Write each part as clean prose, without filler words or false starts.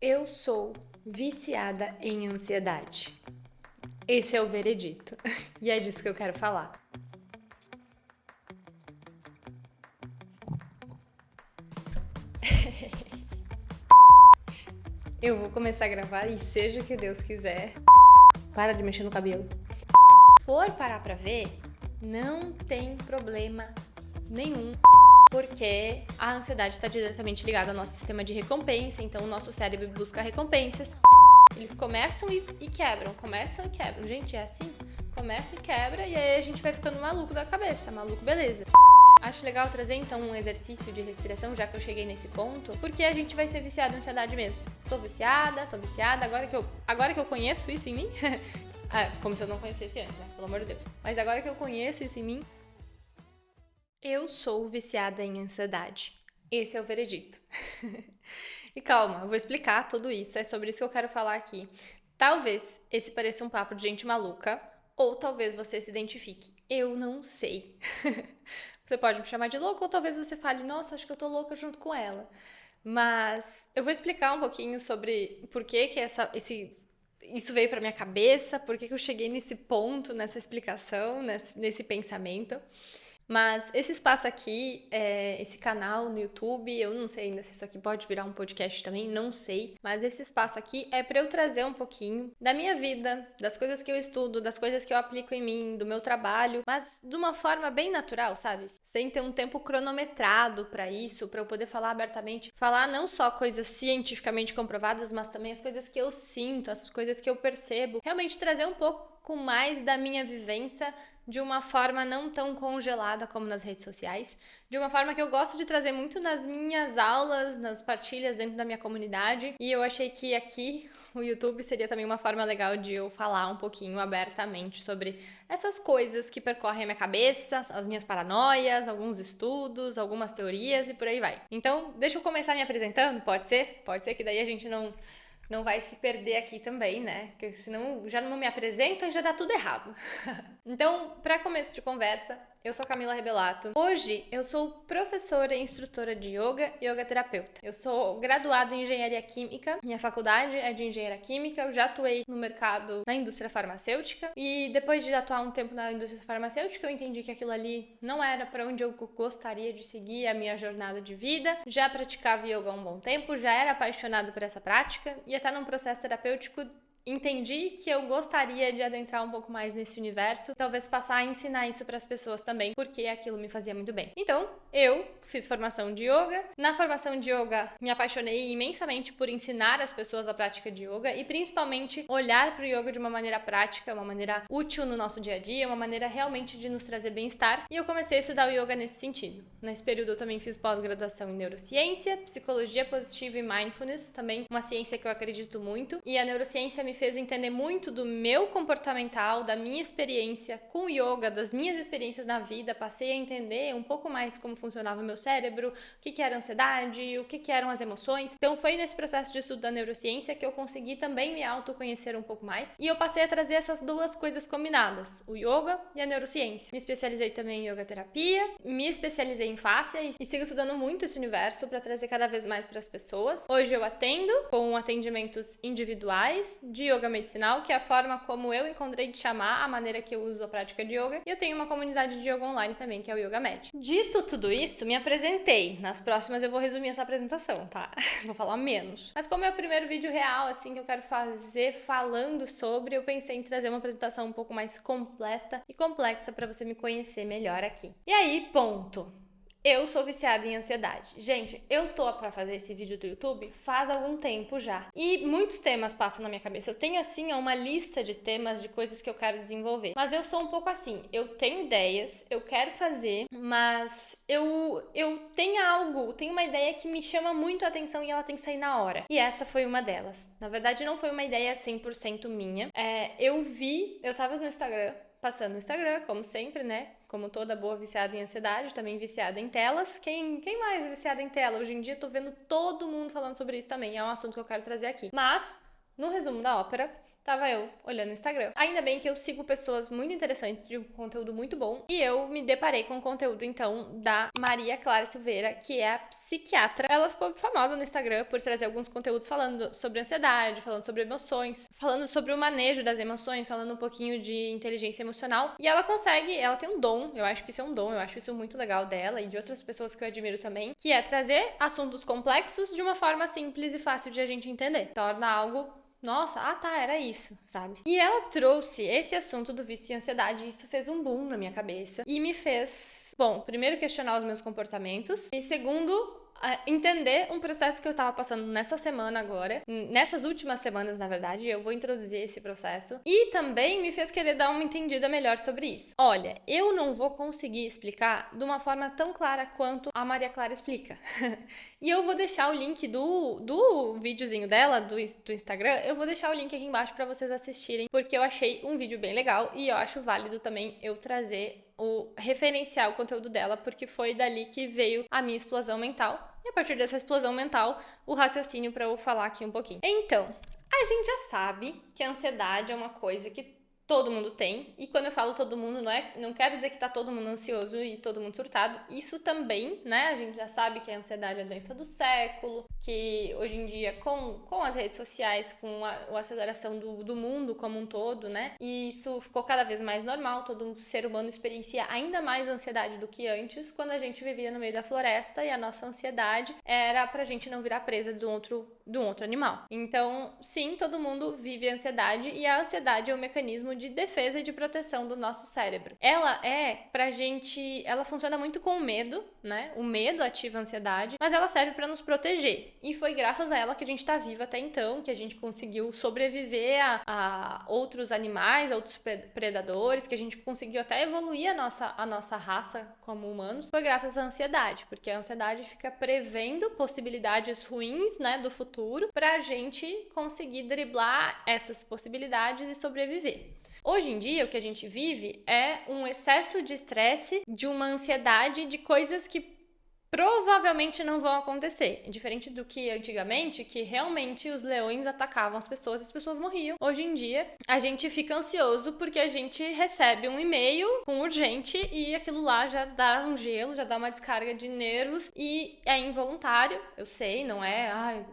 Eu sou viciada em ansiedade. Esse é o veredito. E é disso que eu quero falar. Eu vou começar a gravar e seja o que Deus quiser. Para de mexer no cabelo. For parar pra ver, não tem problema nenhum. Porque a ansiedade está diretamente ligada ao nosso sistema de recompensa, então o nosso cérebro busca recompensas. Eles começam e quebram, começam e quebram. Gente, é assim? Começa e quebra e aí a gente vai ficando maluco da cabeça, maluco, beleza. Acho legal trazer então um exercício de respiração, já que eu cheguei nesse ponto, porque a gente vai ser viciado em ansiedade mesmo. Tô viciada, agora que eu conheço isso em mim, como se eu não conhecesse antes, né? Pelo amor de Deus. Mas agora que eu conheço isso em mim, eu sou viciada em ansiedade. Esse é o veredito. E calma, eu vou explicar tudo isso, é sobre isso que eu quero falar aqui. Talvez esse pareça um papo de gente maluca, ou talvez você se identifique. Eu não sei. Você pode me chamar de louca, ou talvez você fale, nossa, acho que eu tô louca junto com ela. Mas eu vou explicar um pouquinho sobre por que isso veio pra minha cabeça, por que eu cheguei nesse ponto, nessa explicação, nesse pensamento. Mas esse espaço aqui, esse canal no YouTube, eu não sei ainda se isso aqui pode virar um podcast também, não sei. Mas esse espaço aqui é para eu trazer um pouquinho da minha vida, das coisas que eu estudo, das coisas que eu aplico em mim, do meu trabalho, mas de uma forma bem natural, sabe? Sem ter um tempo cronometrado para isso, para eu poder falar abertamente. Falar não só coisas cientificamente comprovadas, mas também as coisas que eu sinto, as coisas que eu percebo. Realmente trazer um pouco mais da minha vivência de uma forma não tão congelada como nas redes sociais, de uma forma que eu gosto de trazer muito nas minhas aulas, nas partilhas dentro da minha comunidade, e eu achei que aqui o YouTube seria também uma forma legal de eu falar um pouquinho abertamente sobre essas coisas que percorrem a minha cabeça, as minhas paranoias, alguns estudos, algumas teorias e por aí vai. Então, deixa eu começar me apresentando, pode ser? Pode ser que daí a gente não vai se perder aqui também, né? Porque senão já não me apresento e já dá tudo errado. Então, para começo de conversa, eu sou Camila Rebelato. Hoje eu sou professora e instrutora de yoga terapeuta. Eu sou graduada em engenharia química. Minha faculdade é de engenharia química. Eu já atuei no mercado na indústria farmacêutica e depois de atuar um tempo na indústria farmacêutica, eu entendi que aquilo ali não era para onde eu gostaria de seguir a minha jornada de vida. Já praticava yoga há um bom tempo, já era apaixonada por essa prática e até num processo terapêutico entendi que eu gostaria de adentrar um pouco mais nesse universo, talvez passar a ensinar isso para as pessoas também, porque aquilo me fazia muito bem. Então, eu fiz formação de yoga. Na formação de yoga, me apaixonei imensamente por ensinar as pessoas a prática de yoga e principalmente olhar para o yoga de uma maneira prática, uma maneira útil no nosso dia a dia, uma maneira realmente de nos trazer bem-estar. E eu comecei a estudar o yoga nesse sentido. Nesse período eu também fiz pós-graduação em neurociência, psicologia positiva e mindfulness, também uma ciência que eu acredito muito. E a neurociência me fez entender muito do meu comportamental, da minha experiência com o yoga, das minhas experiências na vida. Passei a entender um pouco mais como funcionava o meu cérebro, o que era ansiedade, o que eram as emoções. Então foi nesse processo de estudo da neurociência que eu consegui também me autoconhecer um pouco mais. E eu passei a trazer essas duas coisas combinadas, o yoga e a neurociência. Me especializei também em yoga terapia, me especializei em fáscia e sigo estudando muito esse universo para trazer cada vez mais para as pessoas. Hoje eu atendo com atendimentos individuais de yoga medicinal, que é a forma como eu encontrei de chamar a maneira que eu uso a prática de yoga. E eu tenho uma comunidade de yoga online também, que é o Yoga Med. Dito tudo isso, me apresentei. Nas próximas eu vou resumir essa apresentação, tá? Vou falar menos. Mas como é o primeiro vídeo real, assim, que eu quero fazer falando sobre, eu pensei em trazer uma apresentação um pouco mais completa e complexa para você me conhecer melhor aqui. E aí, ponto. Eu sou viciada em ansiedade. Gente, eu tô pra fazer esse vídeo do YouTube faz algum tempo já. E muitos temas passam na minha cabeça. Eu tenho, assim, uma lista de temas, de coisas que eu quero desenvolver. Mas eu sou um pouco assim. Eu tenho ideias, eu quero fazer, mas eu tenho uma ideia que me chama muito a atenção e ela tem que sair na hora. E essa foi uma delas. Na verdade, não foi uma ideia 100% minha. Eu tava no Instagram, passando no Instagram, como sempre, né? Como toda boa viciada em ansiedade, também viciada em telas. Quem mais é viciada em tela? Hoje em dia tô vendo todo mundo falando sobre isso também. É um assunto que eu quero trazer aqui. Mas, no resumo da ópera, tava eu olhando o Instagram. Ainda bem que eu sigo pessoas muito interessantes, de um conteúdo muito bom, e eu me deparei com o conteúdo, então, da Maria Clara Silveira, que é a psiquiatra. Ela ficou famosa no Instagram por trazer alguns conteúdos falando sobre ansiedade, falando sobre emoções, falando sobre o manejo das emoções, falando um pouquinho de inteligência emocional, e ela tem um dom, eu acho que isso é um dom, eu acho isso muito legal dela e de outras pessoas que eu admiro também, que é trazer assuntos complexos de uma forma simples e fácil de a gente entender. Torna algo nossa, era isso, sabe? E ela trouxe esse assunto do vício e ansiedade e isso fez um boom na minha cabeça e me fez, bom, primeiro questionar os meus comportamentos e segundo, entender um processo que eu estava passando nessa semana agora, nessas últimas semanas, na verdade, eu vou introduzir esse processo e também me fez querer dar uma entendida melhor sobre isso. Olha, eu não vou conseguir explicar de uma forma tão clara quanto a Maria Clara explica. E eu vou deixar o link do videozinho dela, do Instagram, eu vou deixar o link aqui embaixo para vocês assistirem, porque eu achei um vídeo bem legal e eu acho válido também eu trazer referenciar o conteúdo dela, porque foi dali que veio a minha explosão mental. E a partir dessa explosão mental, o raciocínio para eu falar aqui um pouquinho. Então, a gente já sabe que a ansiedade é uma coisa que todo mundo tem, e quando eu falo todo mundo, não quero dizer que tá todo mundo ansioso e todo mundo surtado, isso também, né, a gente já sabe que a ansiedade é a doença do século, que hoje em dia, com as redes sociais, com a aceleração do mundo como um todo, né, e isso ficou cada vez mais normal, todo ser humano experiencia ainda mais ansiedade do que antes, quando a gente vivia no meio da floresta e a nossa ansiedade era pra gente não virar presa de um outro animal. Então, sim, todo mundo vive ansiedade e a ansiedade é um mecanismo de defesa e de proteção do nosso cérebro. Ela funciona muito com o medo, né? O medo ativa a ansiedade, mas ela serve para nos proteger. E foi graças a ela que a gente tá vivo até então, que a gente conseguiu sobreviver a outros animais, a outros predadores, que a gente conseguiu até evoluir a nossa raça como humanos. Foi graças à ansiedade, porque a ansiedade fica prevendo possibilidades ruins, né, do futuro, pra gente conseguir driblar essas possibilidades e sobreviver. Hoje em dia, o que a gente vive é um excesso de estresse, de uma ansiedade de coisas que provavelmente não vão acontecer. Diferente do que antigamente, que realmente os leões atacavam as pessoas morriam. Hoje em dia, a gente fica ansioso porque a gente recebe um e-mail com urgente e aquilo lá já dá um gelo, já dá uma descarga de nervos e é involuntário. Eu sei, não é,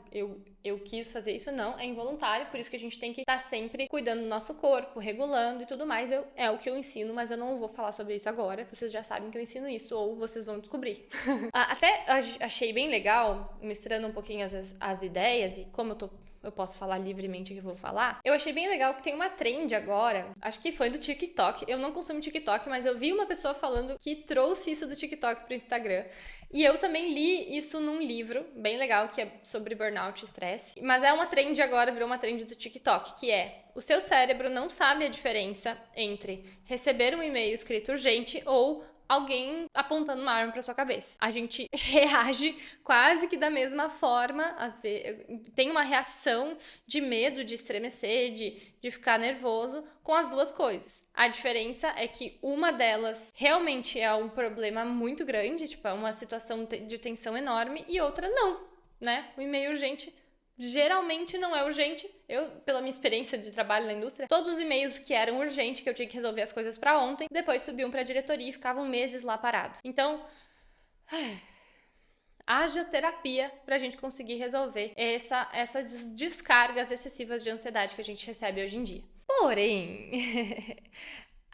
eu quis fazer isso, não, é involuntário, por isso que a gente tem que estar sempre cuidando do nosso corpo, regulando e tudo mais. É o que eu ensino, mas eu não vou falar sobre isso agora, vocês já sabem que eu ensino isso, ou vocês vão descobrir. Até achei bem legal, misturando um pouquinho as ideias e como eu posso falar livremente o que eu vou falar. Eu achei bem legal que tem uma trend agora, acho que foi do TikTok. Eu não consumo TikTok, mas eu vi uma pessoa falando que trouxe isso do TikTok pro Instagram. E eu também li isso num livro bem legal, que é sobre burnout e estresse. Mas é uma trend agora, virou uma trend do TikTok, que é: o seu cérebro não sabe a diferença entre receber um e-mail escrito urgente ou alguém apontando uma arma pra sua cabeça. A gente reage quase que da mesma forma, às vezes tem uma reação de medo, de estremecer, de ficar nervoso com as duas coisas. A diferença é que uma delas realmente é um problema muito grande, tipo, é uma situação de tensão enorme, e outra não, né? O e-mail urgente geralmente não é urgente. Eu, pela minha experiência de trabalho na indústria, todos os e-mails que eram urgentes, que eu tinha que resolver as coisas pra ontem, depois subiam pra diretoria e ficavam meses lá parados. Então, haja terapia pra gente conseguir resolver essas descargas excessivas de ansiedade que a gente recebe hoje em dia. Porém,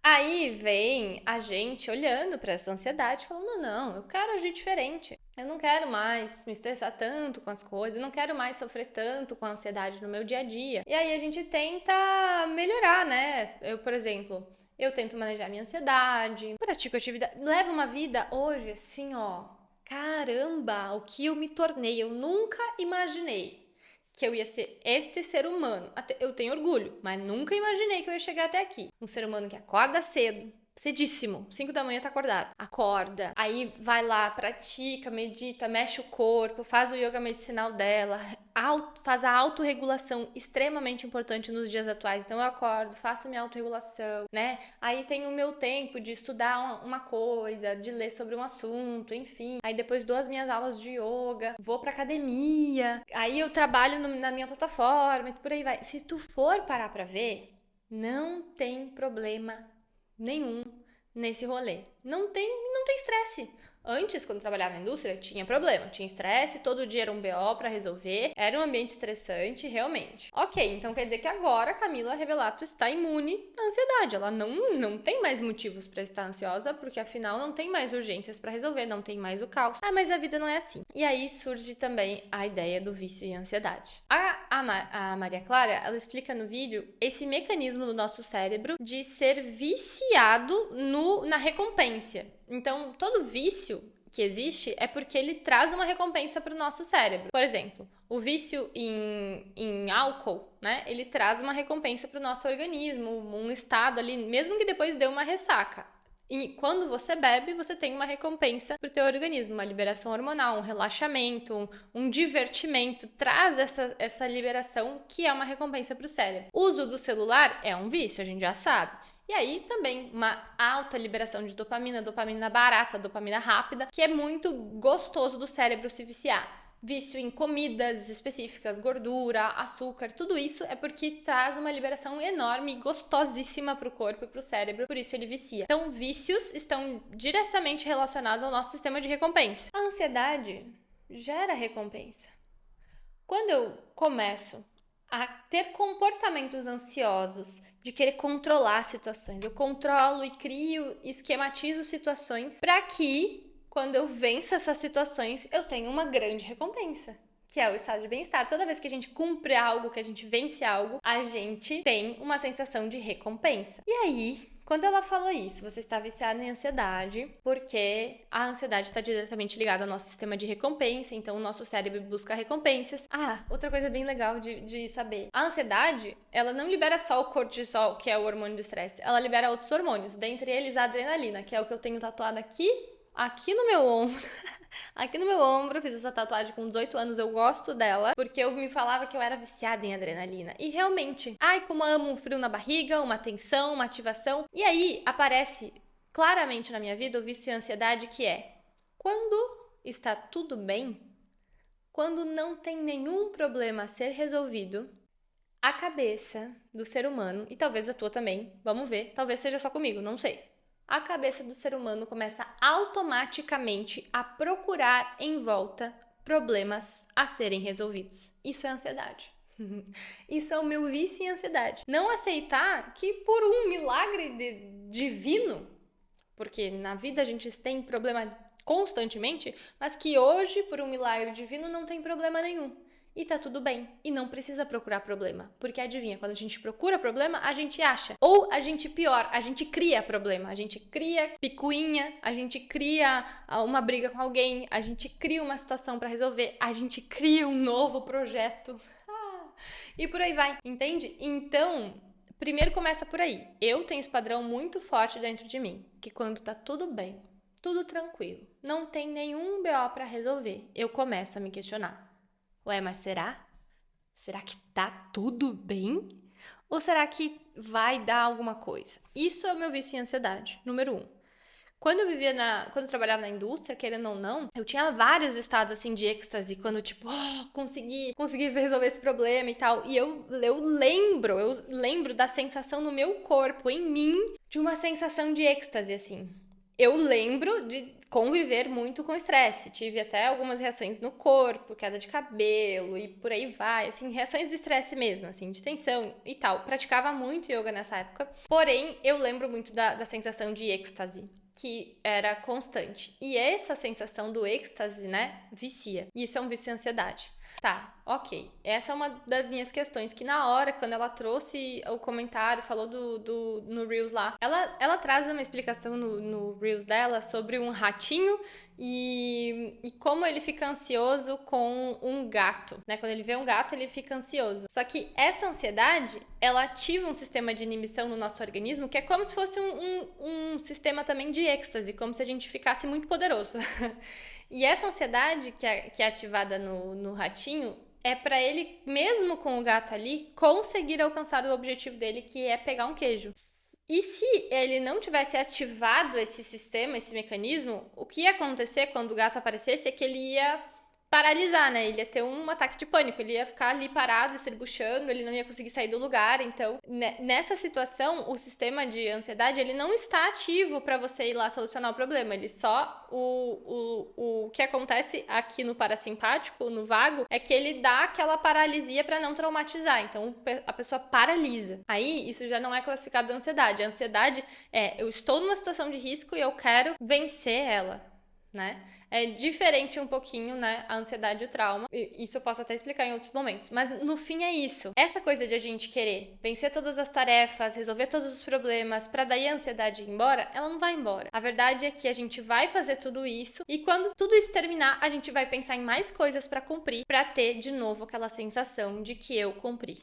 aí vem a gente olhando pra essa ansiedade, falando: não, eu quero agir diferente. Eu não quero mais me estressar tanto com as coisas, eu não quero mais sofrer tanto com a ansiedade no meu dia a dia. E aí a gente tenta melhorar, né? Por exemplo, eu tento manejar minha ansiedade, pratico atividade, levo uma vida hoje assim, ó, caramba, o que eu me tornei. Eu nunca imaginei que eu ia ser este ser humano. Eu tenho orgulho, mas nunca imaginei que eu ia chegar até aqui. Um ser humano que acorda cedo, cedíssimo, 5 da manhã tá acordado. Acorda, aí vai lá, pratica, medita, mexe o corpo, faz o yoga medicinal dela, faz a autorregulação, extremamente importante nos dias atuais. Então eu acordo, faço minha autorregulação, né? Aí tem o meu tempo de estudar uma coisa, de ler sobre um assunto, enfim. Aí depois dou as minhas aulas de yoga, vou pra academia, aí eu trabalho na minha plataforma e por aí vai. Se tu for parar pra ver, não tem problema nenhum nesse rolê. Não tem estresse. Antes, quando eu trabalhava na indústria, tinha problema, tinha estresse, todo dia era um BO pra resolver, era um ambiente estressante, realmente. Ok, então quer dizer que agora a Camila Revelato está imune à ansiedade, ela não tem mais motivos pra estar ansiosa, porque afinal não tem mais urgências pra resolver, não tem mais o caos. Ah, mas a vida não é assim. E aí surge também a ideia do vício e ansiedade. A Maria Clara, ela explica no vídeo esse mecanismo do nosso cérebro de ser viciado na recompensa. Então, todo vício que existe é porque ele traz uma recompensa para o nosso cérebro. Por exemplo, o vício em álcool, né? Ele traz uma recompensa para o nosso organismo, um estado ali, mesmo que depois dê uma ressaca. E quando você bebe, você tem uma recompensa para o teu organismo, uma liberação hormonal, um relaxamento, um divertimento, traz essa liberação que é uma recompensa para o cérebro. O uso do celular é um vício, a gente já sabe. E aí também uma alta liberação de dopamina barata, dopamina rápida, que é muito gostoso do cérebro se viciar. Vício em comidas específicas, gordura, açúcar, tudo isso é porque traz uma liberação enorme e gostosíssima para o corpo e para o cérebro, por isso ele vicia. Então, vícios estão diretamente relacionados ao nosso sistema de recompensa. A ansiedade gera recompensa. Quando eu começo a ter comportamentos ansiosos, de querer controlar situações, eu controlo e crio, esquematizo situações para que quando eu venço essas situações, eu tenho uma grande recompensa, que é o estado de bem-estar. Toda vez que a gente cumpre algo, que a gente vence algo, a gente tem uma sensação de recompensa. E aí, quando ela falou isso, você está viciado em ansiedade, porque a ansiedade está diretamente ligada ao nosso sistema de recompensa, então o nosso cérebro busca recompensas. Ah, outra coisa bem legal de saber. A ansiedade, ela não libera só o cortisol, que é o hormônio do estresse, ela libera outros hormônios, dentre eles a adrenalina, que é o que eu tenho tatuado aqui no meu ombro. Aqui no meu ombro, eu fiz essa tatuagem com 18 anos, eu gosto dela, porque eu me falava que eu era viciada em adrenalina. E realmente, ai, como eu amo um frio na barriga, uma tensão, uma ativação. E aí, aparece claramente na minha vida o vício e a ansiedade, que é quando está tudo bem, quando não tem nenhum problema a ser resolvido, a cabeça do ser humano, e talvez a tua também, vamos ver, talvez seja só comigo, não sei. A cabeça do ser humano começa automaticamente a procurar em volta problemas a serem resolvidos. Isso é ansiedade. Isso é o meu vício em ansiedade. Não aceitar que por um milagre divino, porque na vida a gente tem problema constantemente, mas que hoje, por um milagre divino, não tem problema nenhum. E tá tudo bem. E não precisa procurar problema. Porque adivinha, quando a gente procura problema, a gente acha. Ou a gente, pior, a gente cria problema. A gente cria picuinha, a gente cria uma briga com alguém, a gente cria uma situação pra resolver, a gente cria um novo projeto. E por aí vai, entende? Então, primeiro começa por aí. Eu tenho esse padrão muito forte dentro de mim. Que quando tá tudo bem, tudo tranquilo, não tem nenhum BO pra resolver, eu começo a me questionar. Ué, mas será? Será que tá tudo bem? Ou será que vai dar alguma coisa? Isso é o meu vício em ansiedade, número 1. Quando eu trabalhava na indústria, querendo ou não, eu tinha vários estados assim de êxtase, quando tipo, consegui resolver esse problema e tal. E eu lembro da sensação no meu corpo, em mim, de uma sensação de êxtase, assim. Eu lembro de conviver muito com estresse. Tive até algumas reações no corpo, queda de cabelo e por aí vai, assim, reações do estresse mesmo, assim, de tensão e tal. Praticava muito yoga nessa época, porém, eu lembro muito da sensação de êxtase, que era constante. E essa sensação do êxtase, né, vicia. E isso é um vício em ansiedade. Tá, ok. Essa é uma das minhas questões, que na hora, quando ela trouxe o comentário, falou no Reels lá, ela traz uma explicação no Reels dela sobre um ratinho e como ele fica ansioso com um gato, né? Quando ele vê um gato, ele fica ansioso. Só que essa ansiedade, ela ativa um sistema de inibição no nosso organismo, que é como se fosse um sistema também de êxtase, como se a gente ficasse muito poderoso. E essa ansiedade que é ativada no ratinho é pra ele, mesmo com o gato ali, conseguir alcançar o objetivo dele, que é pegar um queijo. E se ele não tivesse ativado esse sistema, esse mecanismo, o que ia acontecer quando o gato aparecesse é que ele ia paralisar, né? Ele ia ter um ataque de pânico, ele ia ficar ali parado, estribuchando, ele não ia conseguir sair do lugar. Então, nessa situação, o sistema de ansiedade, ele não está ativo para você ir lá solucionar o problema. Ele só, o que acontece aqui no parasimpático, no vago, é que ele dá aquela paralisia para não traumatizar. Então, a pessoa paralisa. Aí, isso já não é classificado ansiedade. A ansiedade eu estou numa situação de risco e eu quero vencer ela, né? É diferente um pouquinho, né, a ansiedade e o trauma. Isso eu posso até explicar em outros momentos. Mas no fim é isso. Essa coisa de a gente querer vencer todas as tarefas, resolver todos os problemas, pra daí a ansiedade ir embora, ela não vai embora. A verdade é que a gente vai fazer tudo isso e quando tudo isso terminar, a gente vai pensar em mais coisas pra cumprir, pra ter de novo aquela sensação de que eu cumpri.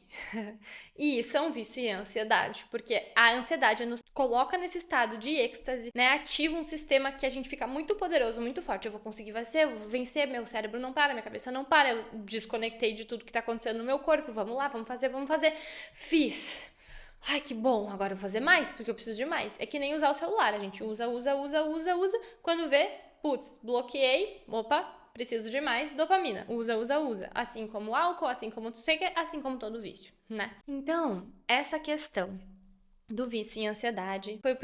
E isso é um vício e ansiedade, porque a ansiedade nos coloca nesse estado de êxtase, né? Ativa um sistema que a gente fica muito poderoso, muito forte. Eu vou conseguir vencer, meu cérebro não para, minha cabeça não para, eu desconectei de tudo que tá acontecendo no meu corpo, vamos lá, vamos fazer. Fiz. Ai, que bom, agora eu vou fazer mais, porque eu preciso de mais. É que nem usar o celular, a gente usa. Quando vê, putz, bloqueei, opa, preciso de mais dopamina. Usa. Assim como o álcool, assim como assim como todo vício, né? Então, essa questão do vício em ansiedade foi a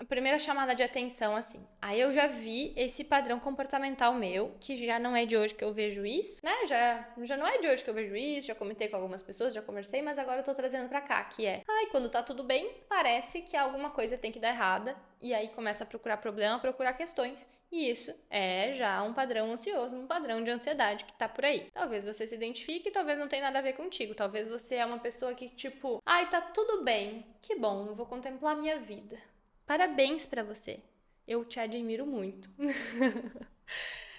primeira chamada de atenção, assim. Aí eu já vi esse padrão comportamental meu, que já não é de hoje que eu vejo isso, né? Já não é de hoje que eu vejo isso, já comentei com algumas pessoas, já conversei, mas agora eu tô trazendo pra cá, que é, quando tá tudo bem, parece que alguma coisa tem que dar errada, e aí começa a procurar problema, procurar questões, e isso é já um padrão ansioso, um padrão de ansiedade que tá por aí. Talvez você se identifique, talvez não tenha nada a ver contigo, talvez você é uma pessoa que tipo, tá tudo bem, que bom, eu vou contemplar minha vida. Parabéns pra você. Eu te admiro muito.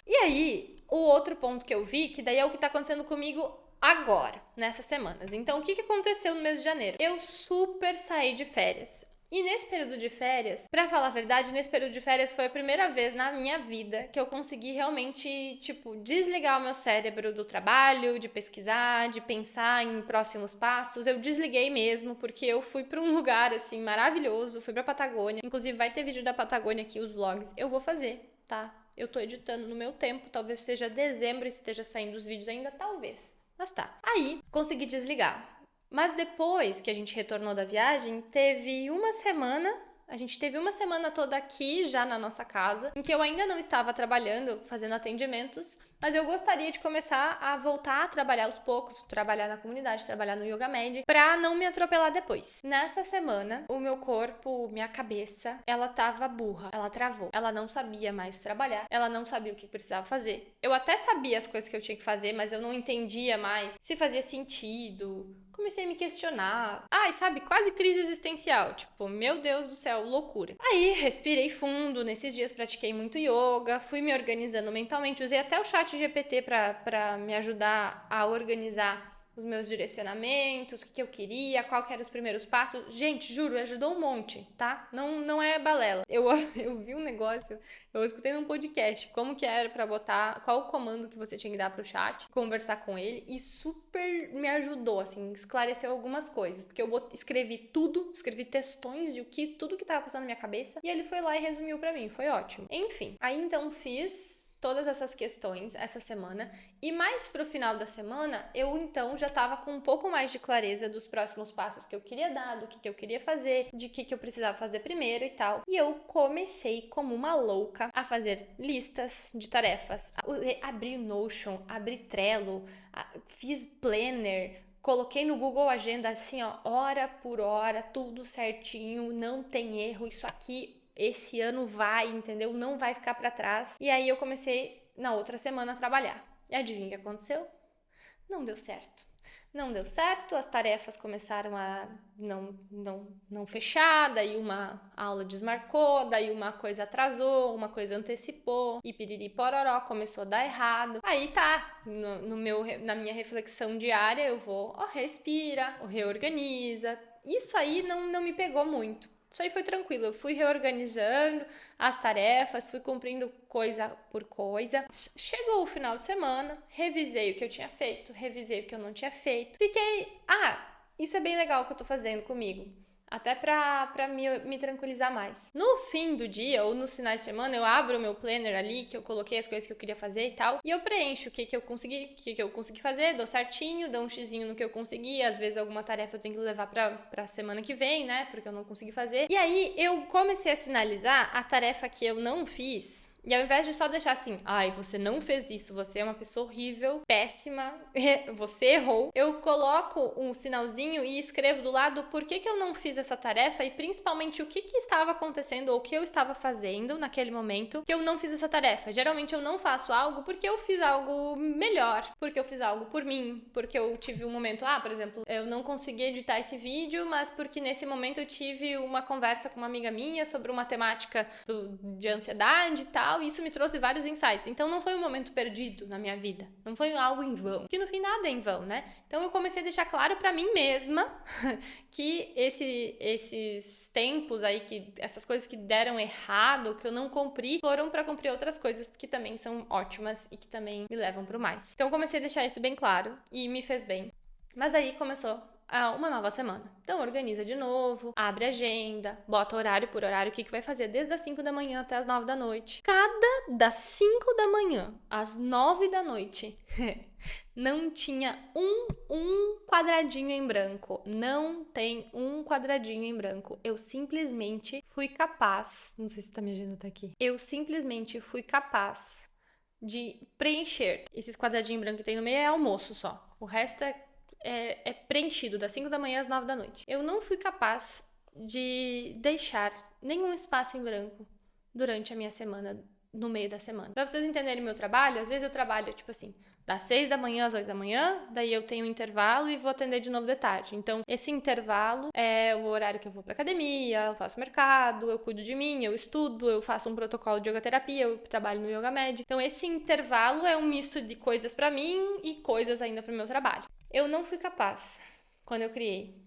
E aí, o outro ponto que eu vi, que daí é o que tá acontecendo comigo agora, nessas semanas. Então, o que aconteceu no mês de janeiro? Eu super saí de férias. E nesse período de férias, pra falar a verdade, nesse período de férias foi a primeira vez na minha vida que eu consegui realmente, desligar o meu cérebro do trabalho, de pesquisar, de pensar em próximos passos. Eu desliguei mesmo, porque eu fui pra um lugar, assim, maravilhoso, fui pra Patagônia. Inclusive, vai ter vídeo da Patagônia aqui, os vlogs. Eu vou fazer, tá? Eu tô editando no meu tempo, talvez seja dezembro e esteja saindo os vídeos ainda, talvez. Mas tá. Aí, consegui desligar. Mas depois que a gente retornou da viagem, a gente teve uma semana toda aqui já na nossa casa, em que eu ainda não estava trabalhando, fazendo atendimentos, mas eu gostaria de começar a voltar a trabalhar aos poucos, trabalhar na comunidade, trabalhar no Yoga Med, pra não me atropelar depois. Nessa semana, o meu corpo, minha cabeça, ela tava burra, ela travou. Ela não sabia mais trabalhar, ela não sabia o que precisava fazer. Eu até sabia as coisas que eu tinha que fazer, mas eu não entendia mais se fazia sentido. Comecei a me questionar. Sabe, quase crise existencial. Tipo, meu Deus do céu, loucura. Aí, respirei fundo. Nesses dias pratiquei muito yoga. Fui me organizando mentalmente. Usei até o chat GPT pra me ajudar a organizar os meus direcionamentos, o que eu queria, qual que eram os primeiros passos. Gente, juro, ajudou um monte, tá? Não é balela. Eu vi um negócio, eu escutei num podcast como que era pra botar, qual o comando que você tinha que dar pro chat, conversar com ele, e super me ajudou, assim, esclareceu algumas coisas, porque eu escrevi textões de tudo que tava passando na minha cabeça, e ele foi lá e resumiu pra mim, foi ótimo. Enfim, aí então fiz todas essas questões essa semana, e mais pro final da semana, eu então já tava com um pouco mais de clareza dos próximos passos que eu queria dar, do que eu queria fazer, de que eu precisava fazer primeiro e tal. E eu comecei como uma louca a fazer listas de tarefas. Abri Notion, abri Trello, fiz Planner, coloquei no Google Agenda assim, ó, hora por hora, tudo certinho, não tem erro, isso aqui esse ano vai, entendeu? Não vai ficar pra trás. E aí eu comecei na outra semana a trabalhar. E adivinha o que aconteceu? Não deu certo. Não deu certo, as tarefas começaram a não fechar, daí uma aula desmarcou, daí uma coisa atrasou, uma coisa antecipou, e piriri pororó, começou a dar errado. Aí tá, na minha reflexão diária eu vou, respira, reorganiza. Isso aí não me pegou muito. Isso aí foi tranquilo, eu fui reorganizando as tarefas, fui cumprindo coisa por coisa. Chegou o final de semana, revisei o que eu tinha feito, revisei o que eu não tinha feito. Fiquei, isso é bem legal que eu tô fazendo comigo. Até pra me tranquilizar mais. No fim do dia, ou nos finais de semana, eu abro o meu planner ali, que eu coloquei as coisas que eu queria fazer e tal, e eu preencho o que eu consegui fazer, dou certinho, dou um xizinho no que eu consegui, às vezes alguma tarefa eu tenho que levar pra semana que vem, né, porque eu não consegui fazer. E aí, eu comecei a sinalizar a tarefa que eu não fiz. E ao invés de só deixar assim, você não fez isso, você é uma pessoa horrível, péssima, você errou, eu coloco um sinalzinho e escrevo do lado por que eu não fiz essa tarefa e principalmente o que estava acontecendo ou o que eu estava fazendo naquele momento que eu não fiz essa tarefa. Geralmente eu não faço algo porque eu fiz algo melhor, porque eu fiz algo por mim, porque eu tive um momento, por exemplo, eu não consegui editar esse vídeo, mas porque nesse momento eu tive uma conversa com uma amiga minha sobre uma temática de ansiedade e tal, e isso me trouxe vários insights. Então não foi um momento perdido na minha vida, não foi algo em vão, porque no fim nada é em vão, né? Então eu comecei a deixar claro pra mim mesma que esses tempos aí, que essas coisas que deram errado, que eu não cumpri, foram pra cumprir outras coisas que também são ótimas e que também me levam pro mais. Então eu comecei a deixar isso bem claro e me fez bem. Mas aí começou uma nova semana. Então organiza de novo, abre agenda, bota horário por horário, o que vai fazer desde as 5 da manhã até as 9 da noite. Das 5 da manhã às 9 da noite, não tinha um quadradinho em branco. Não tem um quadradinho em branco. Eu simplesmente fui capaz, não sei se minha agenda tá aqui. Eu simplesmente fui capaz de preencher. Esses quadradinhos brancos que tem no meio é almoço só. O resto é preenchido das 5 da manhã às 9 da noite. Eu não fui capaz de deixar nenhum espaço em branco durante a minha semana, no meio da semana. Pra vocês entenderem meu trabalho, às vezes eu trabalho, tipo assim, das 6 da manhã às 8 da manhã, daí eu tenho um intervalo e vou atender de novo de tarde. Então, esse intervalo é o horário que eu vou pra academia, eu faço mercado, eu cuido de mim, eu estudo, eu faço um protocolo de yoga terapia, eu trabalho no Yoga Med. Então, esse intervalo é um misto de coisas pra mim e coisas ainda pro meu trabalho. Eu não fui capaz, quando eu criei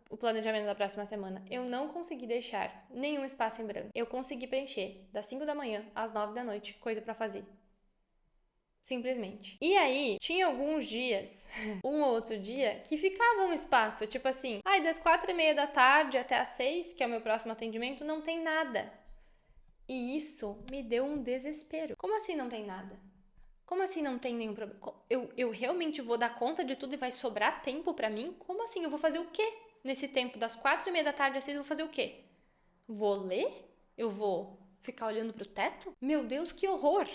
o planejamento da próxima semana, eu não consegui deixar nenhum espaço em branco. Eu consegui preencher das 5 da manhã às 9 da noite, coisa pra fazer. Simplesmente. E aí, tinha alguns dias, um ou outro dia, que ficava um espaço, tipo assim, das 4:30 da tarde até as 6, que é o meu próximo atendimento, não tem nada. E isso me deu um desespero. Como assim não tem nada? Como assim não tem nenhum problema? Eu realmente vou dar conta de tudo e vai sobrar tempo pra mim? Como assim? Eu vou fazer o quê? Nesse tempo das 4:30 da tarde às 6, eu vou fazer o quê? Vou ler? Eu vou ficar olhando pro teto? Meu Deus, que horror!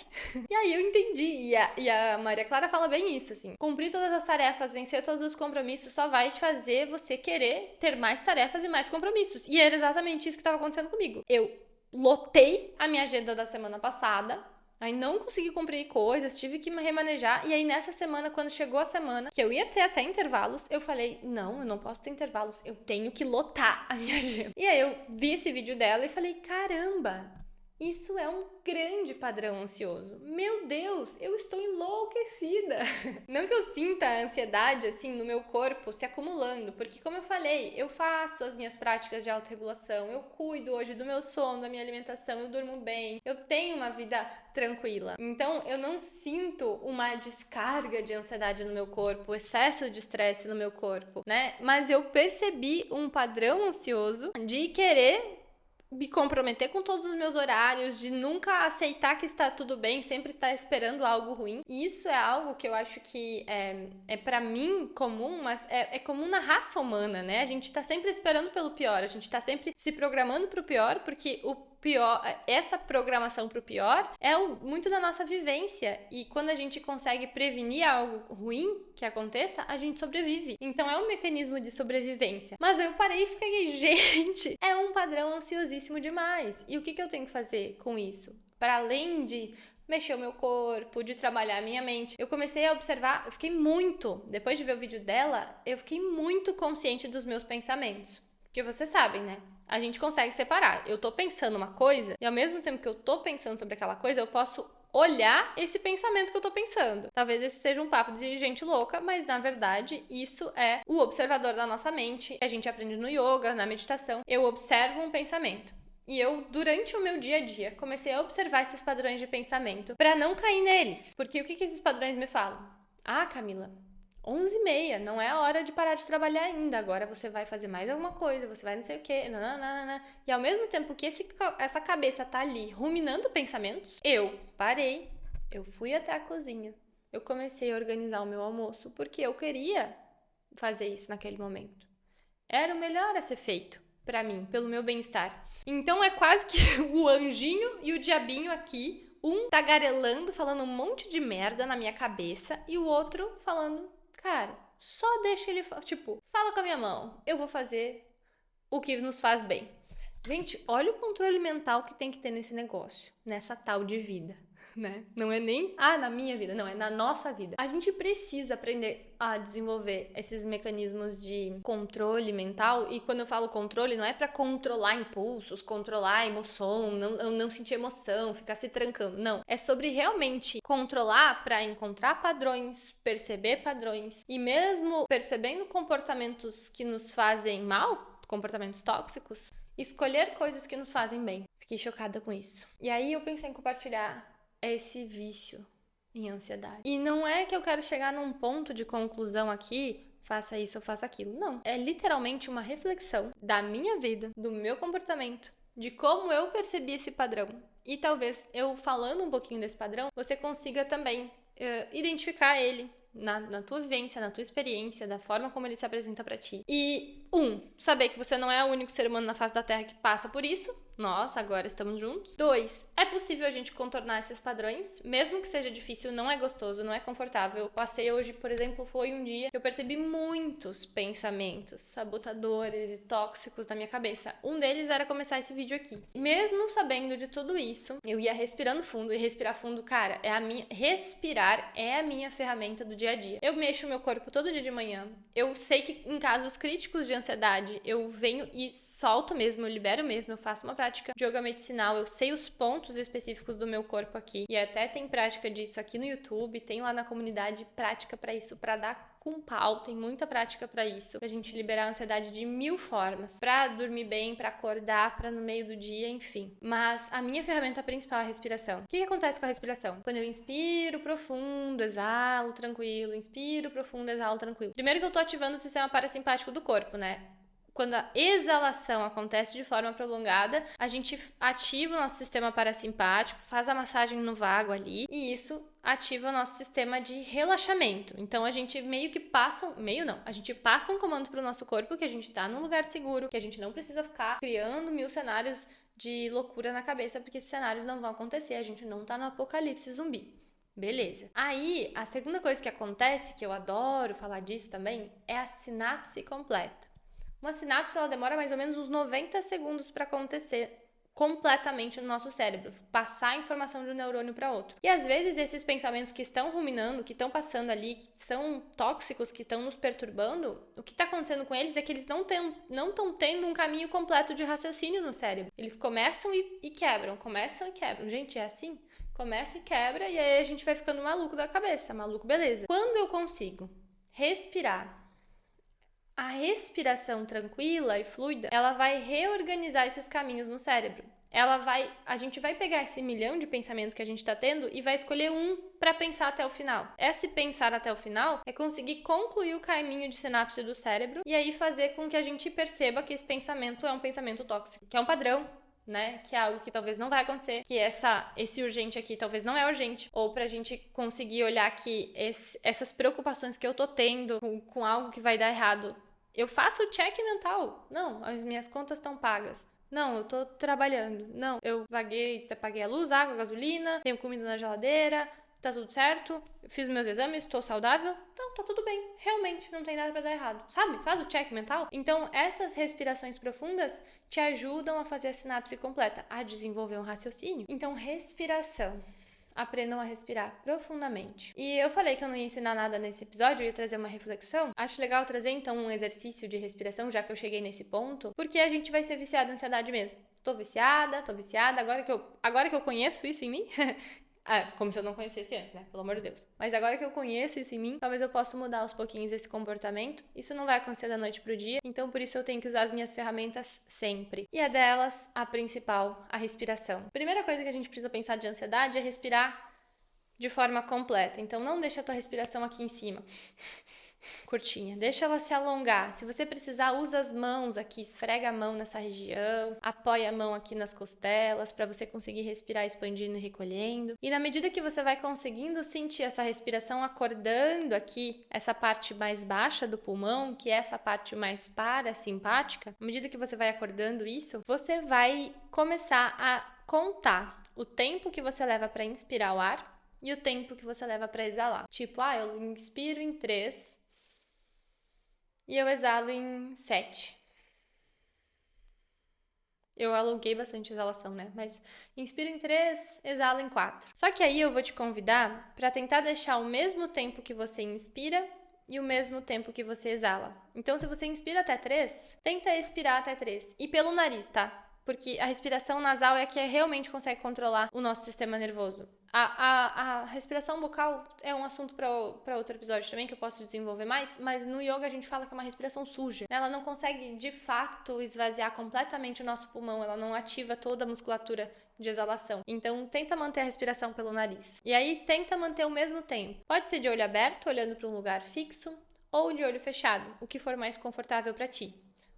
E aí eu entendi. E a Maria Clara fala bem isso, assim. Cumprir todas as tarefas, vencer todos os compromissos só vai te fazer você querer ter mais tarefas e mais compromissos. E era exatamente isso que estava acontecendo comigo. Eu lotei a minha agenda da semana passada, aí não consegui cumprir coisas, tive que me remanejar. E aí nessa semana, quando chegou a semana, que eu ia ter até intervalos, eu falei, não, eu não posso ter intervalos, eu tenho que lotar a minha agenda. E aí eu vi esse vídeo dela e falei, caramba, isso é um grande padrão ansioso. Meu Deus, eu estou enlouquecida. Não que eu sinta a ansiedade assim no meu corpo se acumulando, porque como eu falei, eu faço as minhas práticas de autorregulação, eu cuido hoje do meu sono, da minha alimentação, eu durmo bem, eu tenho uma vida tranquila. Então eu não sinto uma descarga de ansiedade no meu corpo, excesso de estresse no meu corpo, né? Mas eu percebi um padrão ansioso de querer me comprometer com todos os meus horários, de nunca aceitar que está tudo bem, sempre estar esperando algo ruim. E isso é algo que eu acho que é para mim comum, mas é comum na raça humana, né? A gente tá sempre esperando pelo pior, a gente tá sempre se programando pro pior, porque o pior, essa programação pro pior é muito da nossa vivência, e quando a gente consegue prevenir algo ruim que aconteça, a gente sobrevive. Então é um mecanismo de sobrevivência. Mas eu parei e fiquei, gente, é um padrão ansiosíssimo demais. E o que eu tenho que fazer com isso? Para além de mexer o meu corpo, de trabalhar a minha mente. Eu comecei a observar, depois de ver o vídeo dela, eu fiquei muito consciente dos meus pensamentos. Porque vocês sabem, né? A gente consegue separar. Eu tô pensando uma coisa e ao mesmo tempo que eu tô pensando sobre aquela coisa, eu posso olhar esse pensamento que eu tô pensando. Talvez esse seja um papo de gente louca, mas na verdade isso é o observador da nossa mente. A gente aprende no yoga, na meditação. Eu observo um pensamento. E eu, durante o meu dia a dia, comecei a observar esses padrões de pensamento pra não cair neles. Porque o que esses padrões me falam? Ah, Camila, 11h30, não é a hora de parar de trabalhar ainda. Agora você vai fazer mais alguma coisa, você vai não sei o quê. Nananana. E ao mesmo tempo que essa cabeça tá ali ruminando pensamentos, eu parei, eu fui até a cozinha, eu comecei a organizar o meu almoço, porque eu queria fazer isso naquele momento. Era o melhor a ser feito pra mim, pelo meu bem-estar. Então é quase que o anjinho e o diabinho aqui, um tagarelando, falando um monte de merda na minha cabeça, e o outro falando, cara, só deixa ele, fala com a minha mão, eu vou fazer o que nos faz bem. Gente, olha o controle mental que tem que ter nesse negócio, nessa tal de vida, né? Não é nem, na minha vida, não, é na nossa vida. A gente precisa aprender a desenvolver esses mecanismos de controle mental, e quando eu falo controle, não é pra controlar impulsos, controlar a emoção, não sentir emoção, ficar se trancando, não. É sobre realmente controlar pra encontrar padrões, perceber padrões, e mesmo percebendo comportamentos que nos fazem mal, comportamentos tóxicos, escolher coisas que nos fazem bem. Fiquei chocada com isso. E aí eu pensei em compartilhar esse vício em ansiedade. E não é que eu quero chegar num ponto de conclusão aqui, faça isso ou faça aquilo. Não. É literalmente uma reflexão da minha vida, do meu comportamento, de como eu percebi esse padrão. E talvez eu falando um pouquinho desse padrão, você consiga também identificar ele na tua vivência, na tua experiência, da forma como ele se apresenta pra ti. E, saber que você não é o único ser humano na face da Terra que passa por isso. Nós agora estamos juntos. 2, é possível a gente contornar esses padrões, mesmo que seja difícil, não é gostoso, não é confortável. Eu passei hoje, por exemplo, foi um dia que eu percebi muitos pensamentos sabotadores e tóxicos na minha cabeça. Um deles era começar esse vídeo aqui. Mesmo sabendo de tudo isso, eu ia respirando fundo, e respirar fundo, cara, respirar é a minha ferramenta do dia a dia. Eu mexo o meu corpo todo dia de manhã. Eu sei que em casos críticos de ansiedade, eu venho e solto mesmo, eu libero mesmo, eu faço uma prática de yoga medicinal, eu sei os pontos específicos do meu corpo aqui, e até tem prática disso aqui no YouTube, tem lá na comunidade prática pra isso, pra dar com pau, tem muita prática pra isso, pra gente liberar a ansiedade de 1000 formas, pra dormir bem, pra acordar, pra no meio do dia, enfim. Mas a minha ferramenta principal é a respiração. O que acontece com a respiração? Quando eu inspiro profundo, exalo tranquilo, inspiro profundo, exalo tranquilo. Primeiro que eu tô ativando o sistema parasimpático do corpo, né? Quando a exalação acontece de forma prolongada, a gente ativa o nosso sistema parasimpático, faz a massagem no vago ali, e isso ativa o nosso sistema de relaxamento. Então a gente a gente passa um comando pro nosso corpo que a gente tá num lugar seguro, que a gente não precisa ficar criando 1000 cenários de loucura na cabeça, porque esses cenários não vão acontecer, a gente não tá no apocalipse zumbi. Beleza. Aí, a segunda coisa que acontece, que eu adoro falar disso também, é a sinapse completa. Uma sinapse, ela demora mais ou menos uns 90 segundos para acontecer completamente no nosso cérebro, passar a informação de um neurônio para outro. E às vezes esses pensamentos que estão ruminando, que estão passando ali, que são tóxicos, que estão nos perturbando, o que está acontecendo com eles é que eles não estão tendo um caminho completo de raciocínio no cérebro. Eles começam e quebram, começam e quebram. Gente, é assim? Começa e quebra, e aí a gente vai ficando maluco da cabeça, maluco, beleza. Quando eu consigo respirar, a respiração tranquila e fluida, ela vai reorganizar esses caminhos no cérebro. A gente vai pegar esse 1.000.000 de pensamentos que a gente tá tendo e vai escolher um para pensar até o final. Esse pensar até o final é conseguir concluir o caminho de sinapse do cérebro e aí fazer com que a gente perceba que esse pensamento é um pensamento tóxico, que é um padrão, né? Que é algo que talvez não vai acontecer, que esse urgente aqui talvez não é urgente, ou pra gente conseguir olhar que essas preocupações que eu tô tendo com algo que vai dar errado, eu faço o check mental. Não, as minhas contas estão pagas. Não, eu tô trabalhando. Não, eu paguei a luz, água, gasolina, tenho comida na geladeira, tá tudo certo, fiz meus exames, tô saudável, então tá tudo bem, realmente não tem nada pra dar errado, sabe? Faz o check mental. Então essas respirações profundas te ajudam a fazer a sinapse completa, a desenvolver um raciocínio. Então respiração, aprendam a respirar profundamente. E eu falei que eu não ia ensinar nada nesse episódio, eu ia trazer uma reflexão. Acho legal trazer, então, um exercício de respiração, já que eu cheguei nesse ponto, porque a gente vai ser viciado em ansiedade mesmo. Tô viciada, agora que eu conheço isso em mim... como se eu não conhecesse antes, né? Pelo amor de Deus. Mas agora que eu conheço isso em mim, talvez eu possa mudar aos pouquinhos esse comportamento. Isso não vai acontecer da noite pro dia, então por isso eu tenho que usar as minhas ferramentas sempre. E a delas, a principal, a respiração. Primeira coisa que a gente precisa pensar de ansiedade é respirar de forma completa. Então não deixa a tua respiração aqui em cima. Curtinha, deixa ela se alongar. Se você precisar, usa as mãos aqui, esfrega a mão nessa região, apoia a mão aqui nas costelas para você conseguir respirar expandindo e recolhendo. E na medida que você vai conseguindo sentir essa respiração acordando aqui, essa parte mais baixa do pulmão, que é essa parte mais parasimpática, à medida que você vai acordando isso, você vai começar a contar o tempo que você leva para inspirar o ar e o tempo que você leva para exalar. Tipo, eu inspiro em 3 e eu exalo em 7. Eu alonguei bastante a exalação, né? Mas inspiro em 3, exalo em 4. Só que aí eu vou te convidar para tentar deixar o mesmo tempo que você inspira e o mesmo tempo que você exala. Então, se você inspira até 3, tenta expirar até 3. E pelo nariz, tá? Porque a respiração nasal é a que realmente consegue controlar o nosso sistema nervoso. A respiração bucal é um assunto para outro episódio também, que eu posso desenvolver mais, mas no yoga a gente fala que é uma respiração suja. Ela não consegue, de fato, esvaziar completamente o nosso pulmão, ela não ativa toda a musculatura de exalação. Então, tenta manter a respiração pelo nariz. E aí, tenta manter o mesmo tempo. Pode ser de olho aberto, olhando para um lugar fixo, ou de olho fechado, o que for mais confortável para ti.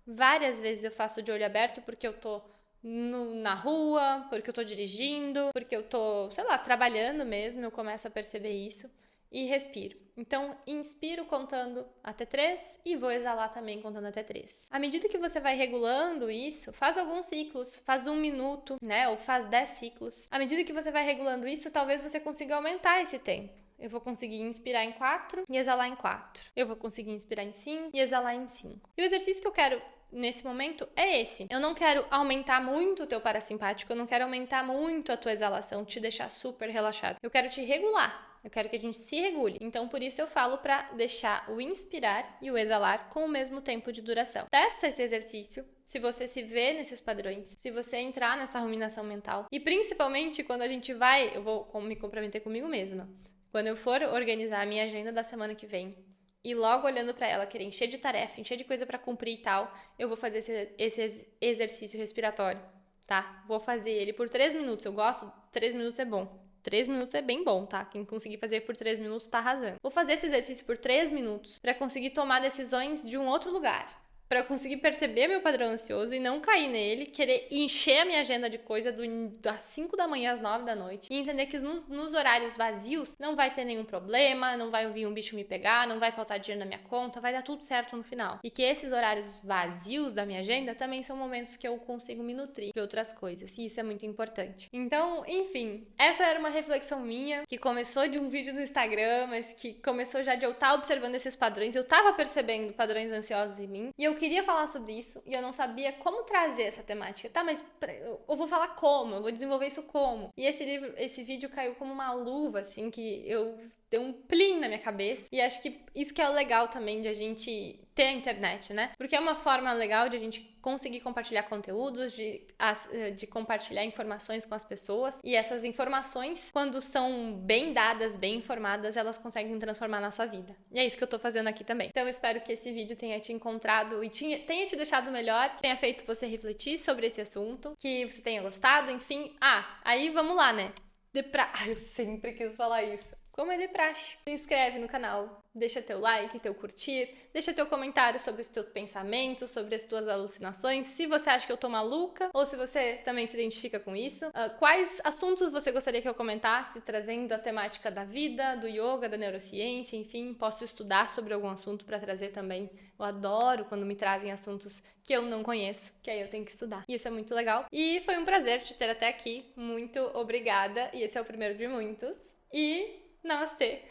Várias vezes eu faço de olho aberto porque eu tô na rua, porque eu tô dirigindo, porque eu tô, trabalhando mesmo, eu começo a perceber isso e respiro. Então, inspiro contando até 3 e vou exalar também contando até 3. À medida que você vai regulando isso, faz alguns ciclos, faz 1 minuto, né, ou faz 10 ciclos. À medida que você vai regulando isso, talvez você consiga aumentar esse tempo. Eu vou conseguir inspirar em 4 e exalar em 4. Eu vou conseguir inspirar em 5 e exalar em 5. E o exercício que eu quero nesse momento é esse. Eu não quero aumentar muito o teu parasimpático, eu não quero aumentar muito a tua exalação, te deixar super relaxado. Eu quero te regular. Eu quero que a gente se regule. Então, por isso eu falo para deixar o inspirar e o exalar com o mesmo tempo de duração. Testa esse exercício. Se você se vê nesses padrões, se você entrar nessa ruminação mental. E principalmente quando a gente vai, eu vou me comprometer comigo mesma. Quando eu for organizar a minha agenda da semana que vem, e logo olhando pra ela, querer encher de tarefa, encher de coisa pra cumprir e tal, eu vou fazer esse exercício respiratório, tá? Vou fazer ele por 3 minutos. Eu gosto, 3 minutos é bom. 3 minutos é bem bom, tá? Quem conseguir fazer por 3 minutos tá arrasando. Vou fazer esse exercício por 3 minutos pra conseguir tomar decisões de um outro lugar. Pra eu conseguir perceber meu padrão ansioso e não cair nele, querer encher a minha agenda de coisa das 5 da manhã às 9 da noite e entender que nos horários vazios não vai ter nenhum problema, não vai vir um bicho me pegar, não vai faltar dinheiro na minha conta, vai dar tudo certo no final. E que esses horários vazios da minha agenda também são momentos que eu consigo me nutrir de outras coisas, e isso é muito importante. Então, enfim, essa era uma reflexão minha, que começou de um vídeo no Instagram, mas que começou já de eu estar observando esses padrões, eu tava percebendo padrões ansiosos em mim, e eu queria falar sobre isso e eu não sabia como trazer essa temática. Tá, mas eu vou falar como? Eu vou desenvolver isso como? E esse vídeo caiu como uma luva, assim, que eu deu um plim na minha cabeça. E acho que isso que é o legal também de a gente ter a internet, né? Porque é uma forma legal de a gente conseguir compartilhar conteúdos, de compartilhar informações com as pessoas. E essas informações, quando são bem dadas, bem informadas, elas conseguem transformar na sua vida. E é isso que eu tô fazendo aqui também. Então eu espero que esse vídeo tenha te encontrado e tenha te deixado melhor, que tenha feito você refletir sobre esse assunto, que você tenha gostado, enfim. Aí vamos lá, né? Eu sempre quis falar isso. Como é de praxe. Se inscreve no canal, deixa teu like, teu curtir, deixa teu comentário sobre os teus pensamentos, sobre as tuas alucinações, se você acha que eu tô maluca ou se você também se identifica com isso. Quais assuntos você gostaria que eu comentasse, trazendo a temática da vida, do yoga, da neurociência, enfim, posso estudar sobre algum assunto para trazer também. Eu adoro quando me trazem assuntos que eu não conheço, que aí eu tenho que estudar. E isso é muito legal. E foi um prazer te ter até aqui. Muito obrigada. E esse é o primeiro de muitos. E Namastê!